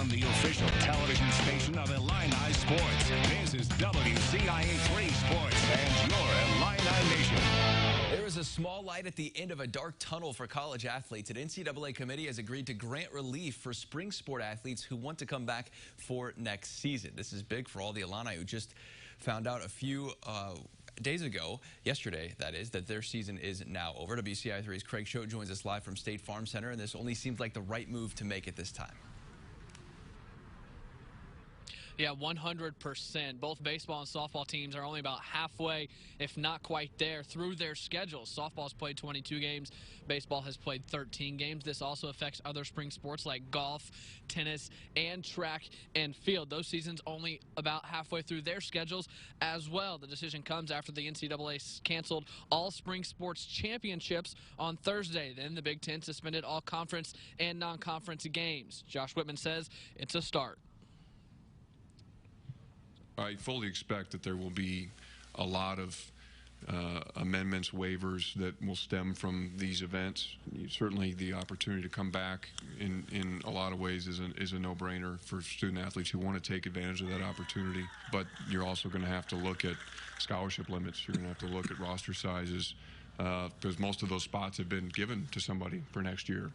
From the official television station of Illini Sports, this is WCIA 3 Sports and your Illini Nation. There is a small light at the end of a dark tunnel for college athletes. An NCAA committee has agreed to grant relief for spring sport athletes who want to come back for next season. This is big for all the Illini who just found out a few days ago, yesterday that is, that their season is now over. WCIA 3's Craig Schote joins us live from State Farm Center, and this only seems like the right move to make at this time. Yeah, 100%. Both baseball and softball teams are only about halfway, if not quite there, through their schedules. Softball's played 22 games. Baseball has played 13 games. This also affects other spring sports like golf, tennis, and track and field. Those seasons only about halfway through their schedules as well. The decision comes after the NCAA canceled all spring sports championships on Thursday. Then the Big Ten suspended all conference and non-conference games. Josh Whitman says it's a start. I fully expect that there will be a lot of amendments, waivers that will stem from these events. Certainly the opportunity to come back in a lot of ways is a no-brainer for student athletes who want to take advantage of that opportunity. But you're also going to have to look at scholarship limits. You're going to have to look at roster sizes because most of those spots have been given to somebody for next year.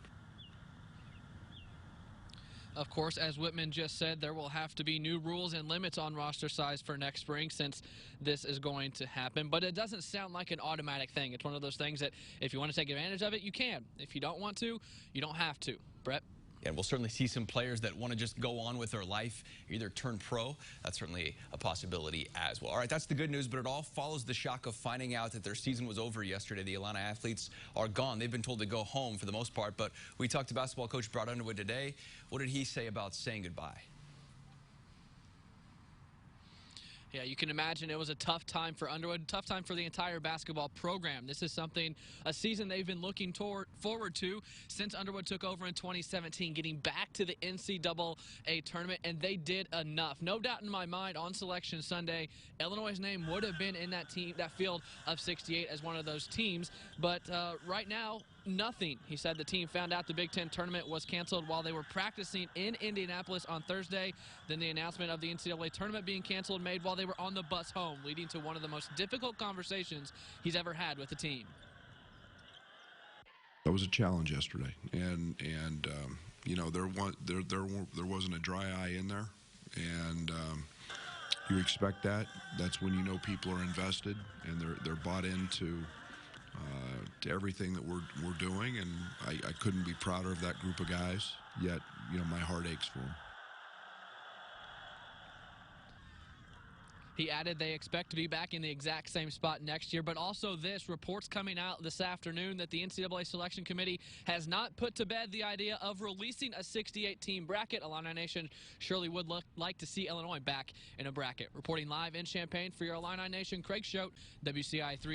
Of course, as Whitman just said, there will have to be new rules and limits on roster size for next spring since this is going to happen. But it doesn't sound like an automatic thing. It's one of those things that if you want to take advantage of it, you can. If you don't want to, you don't have to. Brett? And we'll certainly see some players that want to just go on with their life, either turn pro. That's certainly a possibility as well. All right, that's the good news, but it all follows the shock of finding out that their season was over yesterday. The Illini athletes are gone. They've been told to go home for the most part, but we talked to basketball coach Brad Underwood today. What did he say about saying goodbye? Yeah, you can imagine it was a tough time for Underwood, tough time for the entire basketball program. This is something, a season they've been looking forward to since Underwood took over in 2017, getting back to the NCAA tournament, and they did enough. No doubt in my mind, on Selection Sunday, Illinois' name would have been in that team, that field of 68 as one of those teams, but right now, nothing. He said the team found out the Big Ten tournament was canceled while they were practicing in Indianapolis on Thursday. Then the announcement of the NCAA tournament being canceled made while they were on the bus home, leading to one of the most difficult conversations he's ever had with the team. That was a challenge yesterday, and you know, there wasn't a dry eye in there, and you expect that. That's when you know people are invested and they're bought into to everything that we're doing, and I couldn't be prouder of that group of guys. Yet, you know, my heart aches for them. He added they expect to be back in the exact same spot next year, but also this, reports coming out this afternoon that the NCAA Selection Committee has not put to bed the idea of releasing a 68-team bracket. Illini Nation surely would like to see Illinois back in a bracket. Reporting live in Champaign for your Illini Nation, Craig Schote, WCIA 3.